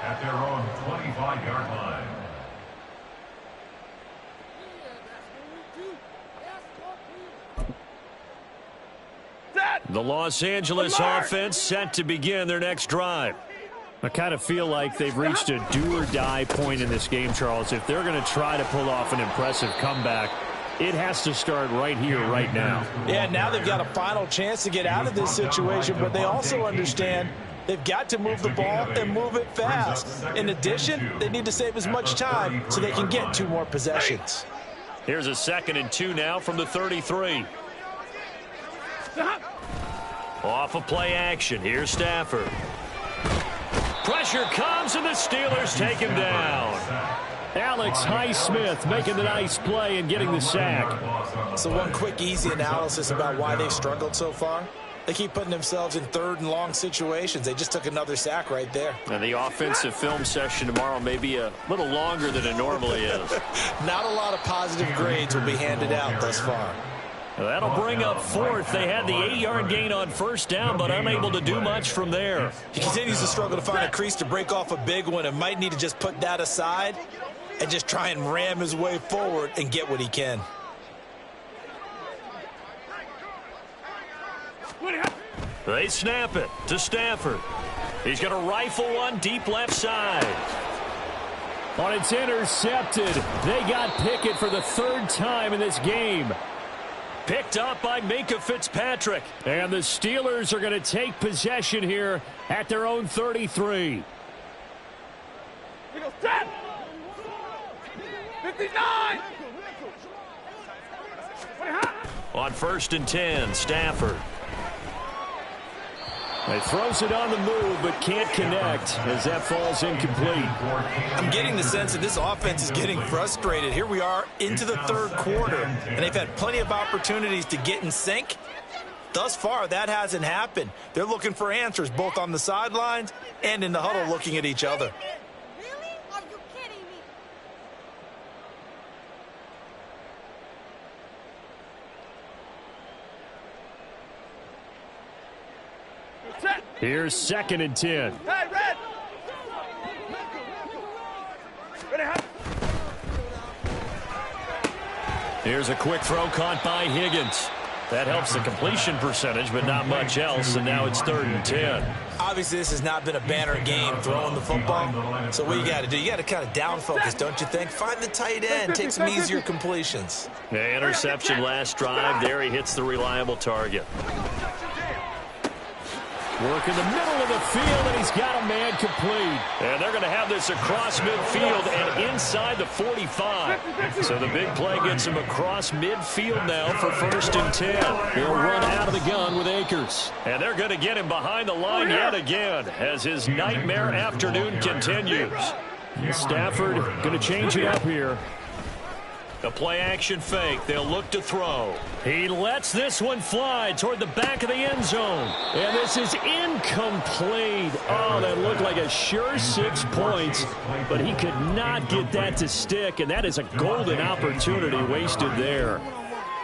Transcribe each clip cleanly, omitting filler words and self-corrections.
at their own 25-yard line. The Los Angeles offense set to begin their next drive. I kind of feel like they've reached a do-or-die point in this game, Charles. If they're going to try to pull off an impressive comeback, it has to start right here, right now. Yeah, now they've got a final chance to get out of this situation, but they also understand they've got to move the ball and move it fast. In addition, they need to save as much time so they can get 2 more possessions. Here's a 2nd and 2 now from the 33. Off of play action. Here's Stafford. Pressure comes, and the Steelers take him down. Alex Highsmith making the nice play and getting the sack. So one quick, easy analysis about why they've struggled so far. They keep putting themselves in 3rd and long situations. They just took another sack right there. And the offensive film session tomorrow may be a little longer than it normally is. Not a lot of positive grades will be handed out thus far. That'll bring up 4th. They had the 8-yard gain on 1st down, but unable to do much from there. He continues to struggle to find a crease to break off a big one and might need to just put that aside and just try and ram his way forward and get what he can. They snap it to Stafford. He's going to rifle one deep left side. But it's intercepted. They got Pickett for the 3rd time in this game. Picked up by Minkah Fitzpatrick. And the Steelers are going to take possession here at their own 33. 59! On 1st and 10, Stafford. He throws it on the move, but can't connect as that falls incomplete. I'm getting the sense that this offense is getting frustrated. Here we are into the 3rd quarter, and they've had plenty of opportunities to get in sync. Thus far, that hasn't happened. They're looking for answers both on the sidelines and in the huddle looking at each other. Really? Are you kidding me? Here's 2nd and 10. Hey, Red! Here's a quick throw caught by Higgins. That helps the completion percentage, but not much else, and now it's 3rd and 10. Obviously, this has not been a banner game throwing the football. So what you got to do, you got to kind of down focus, don't you think? Find the tight end, take some easier completions. The interception last drive. There he hits the reliable target. Work in the middle of the field, and he's got a man complete. And they're going to have this across midfield and inside the 45. So the big play gets him across midfield now for 1st and 10. He'll run out of the gun with Akers. And they're going to get him behind the line yet again as his nightmare afternoon continues. Stafford going to change it up here. The play action fake. They'll look to throw. He lets this one fly toward the back of the end zone. And this is incomplete. Oh, that looked like a sure 6 points, but he could not get that to stick, and that is a golden opportunity wasted there.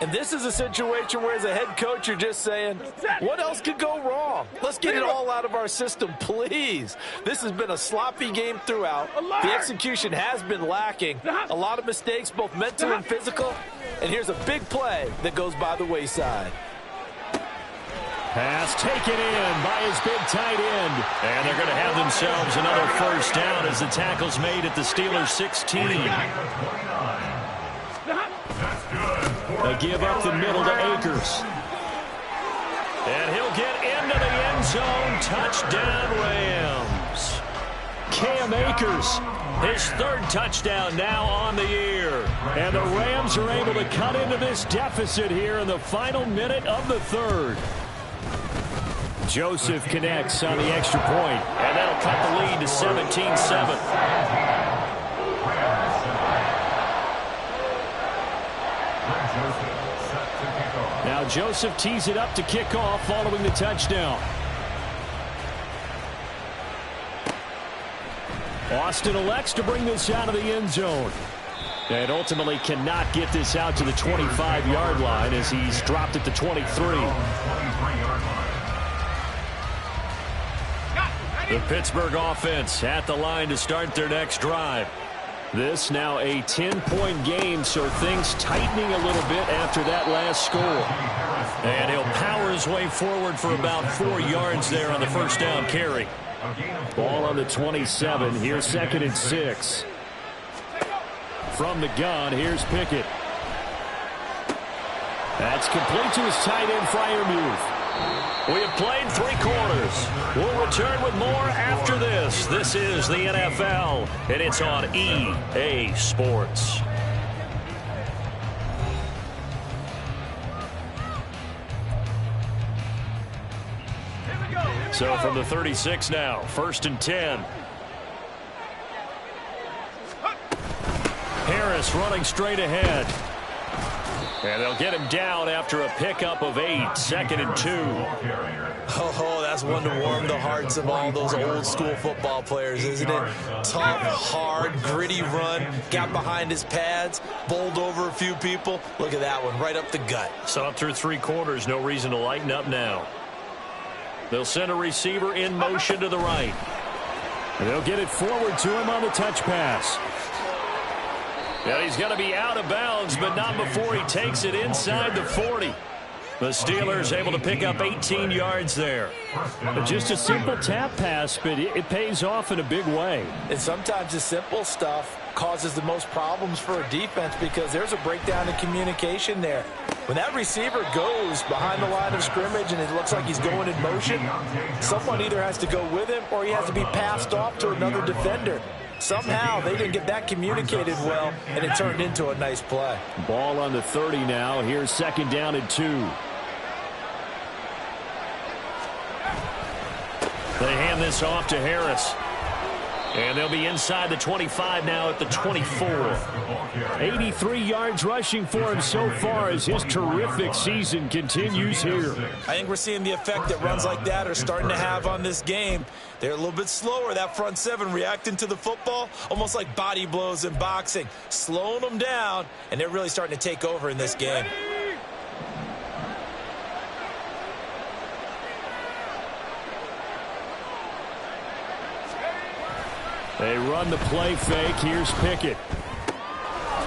And this is a situation where, as a head coach, you're just saying, what else could go wrong? Let's get it all out of our system, please. This has been a sloppy game throughout. The execution has been lacking. A lot of mistakes, both mental and physical. And here's a big play that goes by the wayside. Pass taken in by his big tight end. And they're going to have themselves another 1st down as the tackle's made at the Steelers' 16. They give up the middle to Akers. And he'll get into the end zone. Touchdown, Rams. Cam Akers. His 3rd touchdown now on the year. And the Rams are able to cut into this deficit here in the final minute of the 3rd. Joseph connects on the extra point. And that'll cut the lead to 17-7. Now Joseph tees it up to kick off following the touchdown. Austin elects to bring this out of the end zone. And ultimately cannot get this out to the 25-yard line as he's dropped at the 23. The Pittsburgh offense at the line to start their next drive. This now a 10-point game, so things tightening a little bit after that last score. And he'll power his way forward for about 4 yards there on the first down carry. Ball on the 27. Here's 2nd and 6. From the gun, here's Pickett. That's complete to his tight end, Freiermuth. We have played 3 quarters. We'll return with more after this. This is the NFL, and it's on EA Sports. So from the 36 now, 1st and 10. Harris running straight ahead. And they'll get him down after a pickup of 8, 2nd and 2. Oh, that's one to warm the hearts of all those old school football players, isn't it? Tough, hard, gritty run, got behind his pads, bowled over a few people. Look at that one, right up the gut. So up through 3 quarters, no reason to lighten up now. They'll send a receiver in motion to the right. And they'll get it forward to him on the touch pass. Yeah, he's going to be out of bounds, but not before he takes it inside the 40. The Steelers able to pick up 18 yards there. Just a simple tap pass, but it pays off in a big way. And sometimes the simple stuff causes the most problems for a defense because there's a breakdown in communication there. When that receiver goes behind the line of scrimmage and it looks like he's going in motion, someone either has to go with him or he has to be passed off to another defender. Somehow they didn't get that communicated well, and it turned into a nice play. Ball on the 30 now. Here's 2nd down and 2. They hand this off to Harris. And they'll be inside the 25 now at the 24. 83 yards rushing for him so far as his terrific season continues here. I think we're seeing the effect that runs like that are starting to have on this game. They're a little bit slower, that front 7, reacting to the football, almost like body blows in boxing, slowing them down, and they're really starting to take over in this game. They run the play fake. Here's Pickett.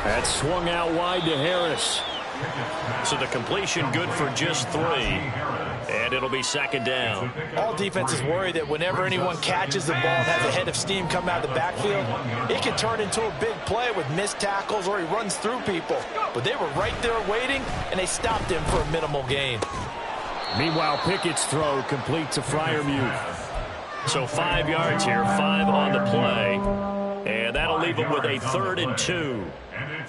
That's swung out wide to Harris. So the completion good for just 3. And it'll be 2nd down. All defenses worry that whenever anyone catches the ball and has a head of steam come out of the backfield, it can turn into a big play with missed tackles or he runs through people. But they were right there waiting, and they stopped him for a minimal gain. Meanwhile, Pickett's throw complete to Freiermuth. So 5 yards here, 5 on the play. And that'll leave them with a 3rd and 2.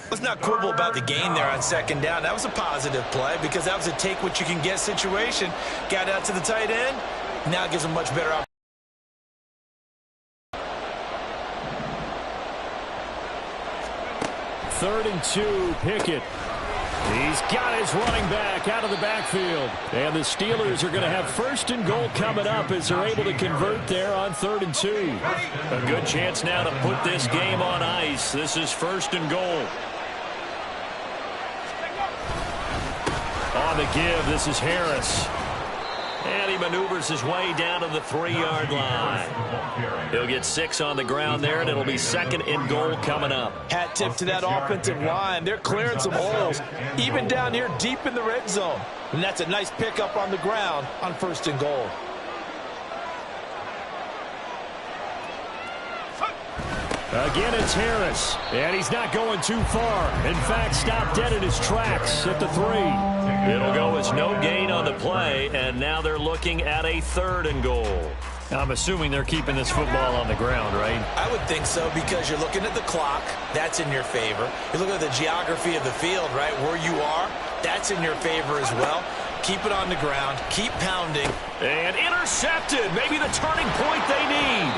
Let's not quibble about the gain there on 2nd down. That was a positive play because that was a take-what-you-can-get situation. Got out to the tight end. Now it gives them much better opportunity. 3rd and 2, Pickett. He's got his running back out of the backfield. And the Steelers are going to have 1st and goal coming up as they're able to convert there on 3rd and 2. A good chance now to put this game on ice. This is 1st and goal. On the give, this is Harris. And he maneuvers his way down to the 3-yard line. He'll get 6 on the ground there, and it'll be 2nd and goal coming up. Hat tip to that offensive line. They're clearing some holes, even down here deep in the red zone. And that's a nice pickup on the ground on 1st and goal. Again, it's Harris. And he's not going too far. In fact, stopped dead in his tracks at the 3. It'll go as no gain on the play, and now they're looking at a 3rd and goal. I'm assuming they're keeping this football on the ground, right? I would think so because you're looking at the clock. That's in your favor. You look at the geography of the field, right, where you are. That's in your favor as well. Keep it on the ground. Keep pounding. And intercepted. Maybe the turning point they need.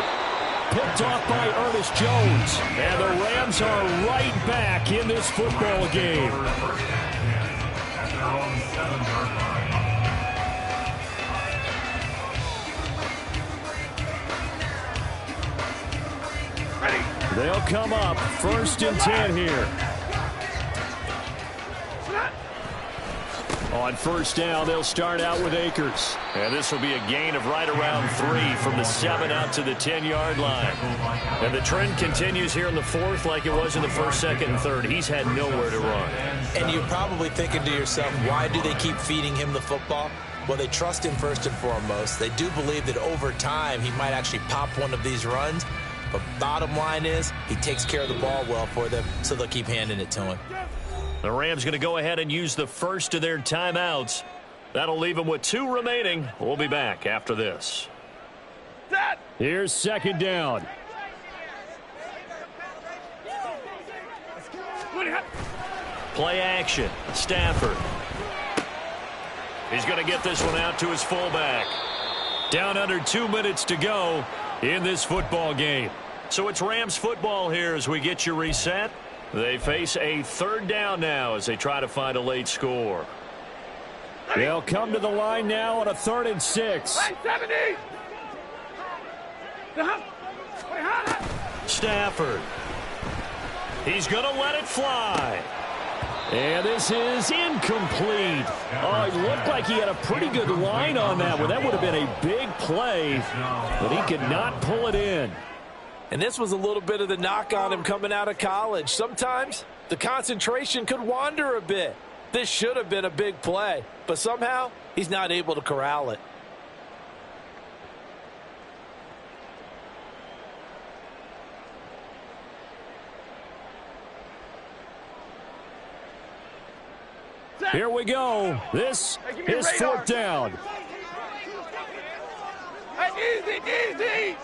Picked off by Ernest Jones. And the Rams are right back in this football game. They'll come up 1st and 10 here. On first down, they'll start out with Akers. And this will be a gain of right around 3 from the 7 out to the 10-yard line. And the trend continues here in the fourth like it was in the first, second, and third. He's had nowhere to run. And you're probably thinking to yourself, why do they keep feeding him the football? Well, they trust him first and foremost. They do believe that over time he might actually pop one of these runs. But bottom line is he takes care of the ball well for them, so they'll keep handing it to him. The Rams going to go ahead and use the first of their timeouts. That'll leave them with 2 remaining. We'll be back after this. Here's second down. Play action. Stafford. He's going to get this one out to his fullback. Down under 2 minutes to go in this football game. So it's Rams football here as we get you reset. They face a third down now as they try to find a late score. They'll come to the line now on a 3rd and 6. Stafford. He's going to let it fly. And this is incomplete. Oh, it looked like he had a pretty good line on that one. That would have been a big play, but he could not pull it in. And this was a little bit of the knock on him coming out of college. Sometimes the concentration could wander a bit. This should have been a big play, but somehow he's not able to corral it. Here we go. This is 4th down. Easy.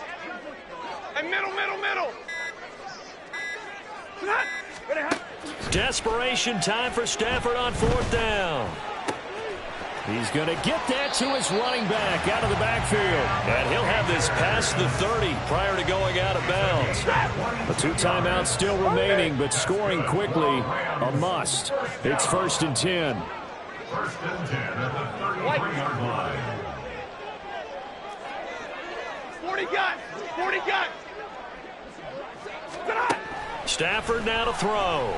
And middle. Desperation time for Stafford on 4th down. He's going to get that to his running back out of the backfield. And he'll have this past the 30 prior to going out of bounds. The 2 timeouts still remaining, but scoring quickly, a must. It's 1st and 10. 1st and 10 at the 33-yard line. 40 gun. Stafford now to throw.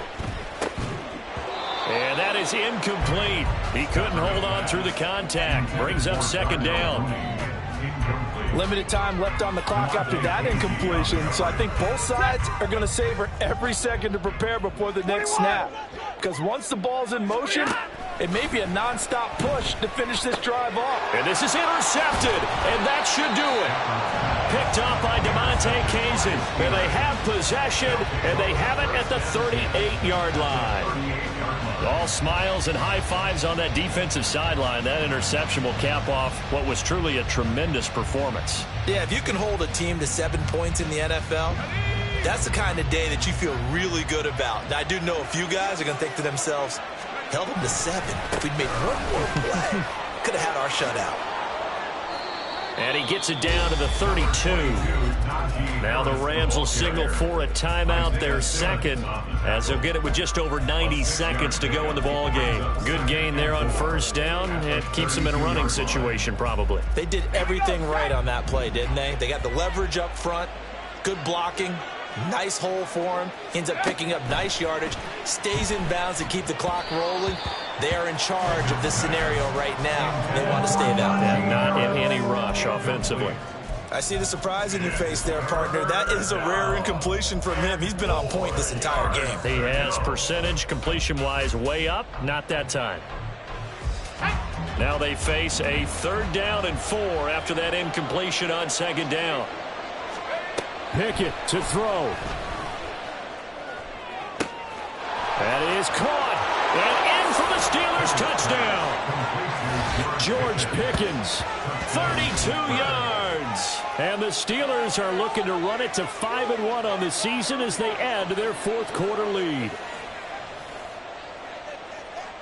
And that is incomplete. He couldn't hold on through the contact. Brings up 2nd down. Limited time left on the clock after that incompletion, so I think both sides are going to savor every second to prepare before the next snap. Because once the ball's in motion, it may be a nonstop push to finish this drive off. And this is intercepted, and that should do it. Picked off by DeMonte Kazin, and they have possession, and they have it at the 38-yard line. All smiles and high fives on that defensive sideline. That interception will cap off what was truly a tremendous performance. Yeah, if you can hold a team to 7 points in the NFL, that's the kind of day that you feel really good about. Now, I do know a few guys are going to think to themselves, held them to 7. If we'd made one more play, could have had our shutout. And he gets it down to the 32. Now the Rams will signal for a timeout, their 2nd, as they'll get it with just over 90 seconds to go in the ball game. Good gain there on 1st down. It keeps them in a running situation probably. They did everything right on that play, didn't they? They got the leverage up front, good blocking, nice hole for him. Ends up picking up nice yardage, stays in bounds to keep the clock rolling. They are in charge of this scenario right now. They want to stay that way. And not in any rush offensively. I see the surprise in your face there, partner. That is a rare incompletion from him. He's been on point this entire game. He has percentage completion-wise way up. Not that time. Now they face a 3rd down and 4 after that incompletion on 2nd down. Pickett to throw. That is caught. And in for the Steelers touchdown. George Pickens, 32 yards. And the Steelers are looking to run it to 5-1 on the season as they add to their 4th quarter lead.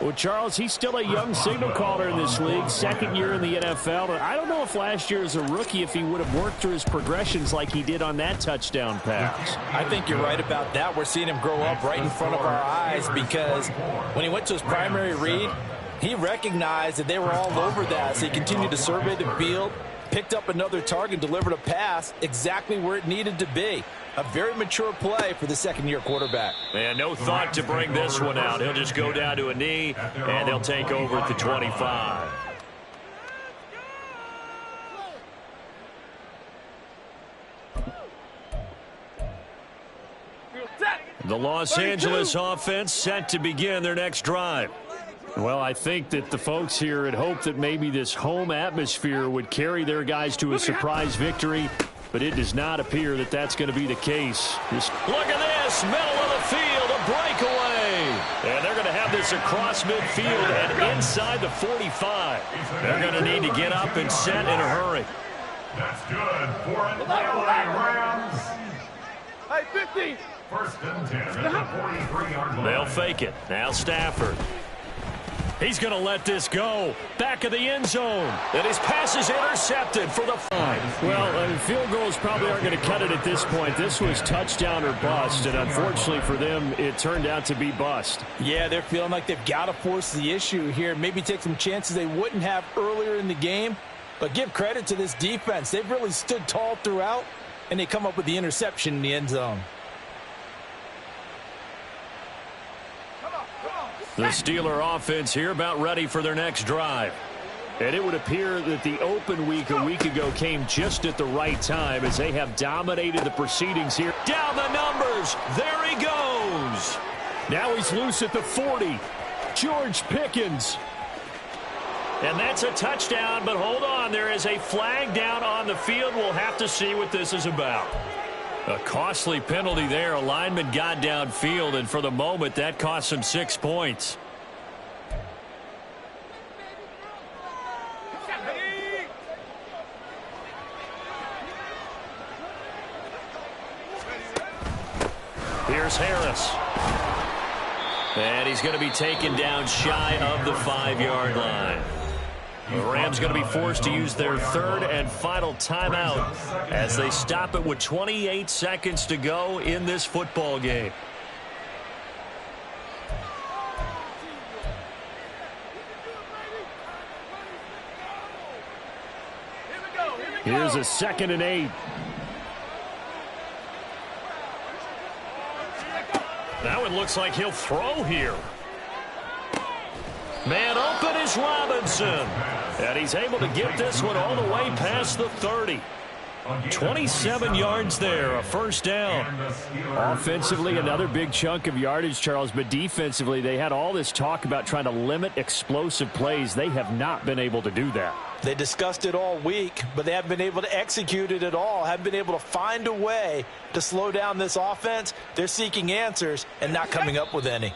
Well, Charles, he's still a young signal caller in this league, 2nd year in the NFL. But I don't know if last year as a rookie if he would have worked through his progressions like he did on that touchdown pass. I think you're right about that. We're seeing him grow up right in front of our eyes because when he went to his primary read, he recognized that they were all over that. So he continued to survey the field, picked up another target, delivered a pass exactly where it needed to be. A very mature play for the second-year quarterback. And no thought to bring this one out. He'll just go down to a knee, and they'll take over at the 25. The Los Angeles offense set to begin their next drive. Well, I think that the folks here had hoped that maybe this home atmosphere would carry their guys to a surprise victory, but it does not appear that that's going to be the case. Look at this, middle of the field, a breakaway. And they're going to have this across midfield and inside the 45. They're going to need to get up and set in a hurry. That's good for the LA Rams. Hey, 50. First and 10 at the 43-yard line. They'll fake it. Now Stafford. He's going to let this go. Back of the end zone. And his pass is intercepted for the five. Well, field goals probably aren't going to cut it at this point. This was touchdown or bust, and unfortunately for them, it turned out to be bust. Yeah, they're feeling like they've got to force the issue here. Maybe take some chances they wouldn't have earlier in the game. But give credit to this defense. They've really stood tall throughout, and they come up with the interception in the end zone. The Steeler offense here about ready for their next drive. And it would appear that the open week a week ago came just at the right time as they have dominated the proceedings here. Down the numbers. There he goes. Now he's loose at the 40. George Pickens. And that's a touchdown, but hold on. There is a flag down on the field. We'll have to see what this is about. A costly penalty there. A lineman got downfield, and for the moment, that cost him 6 points. Here's Harris. And he's going to be taken down shy of the 5-yard line. The Rams going to be forced to use their third and final timeout as they stop it with 28 seconds to go in this football game. Here's a 2nd and 8. Now it looks like he'll throw here. Man open is Robinson. And he's able to get this one all the way past the 30. 27 yards there, a first down. Offensively, another big chunk of yardage, Charles, but defensively, they had all this talk about trying to limit explosive plays. They have not been able to do that. They discussed it all week, but they haven't been able to execute it at all, haven't been able to find a way to slow down this offense. They're seeking answers and not coming up with any.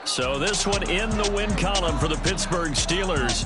So this one in the win column for the Pittsburgh Steelers.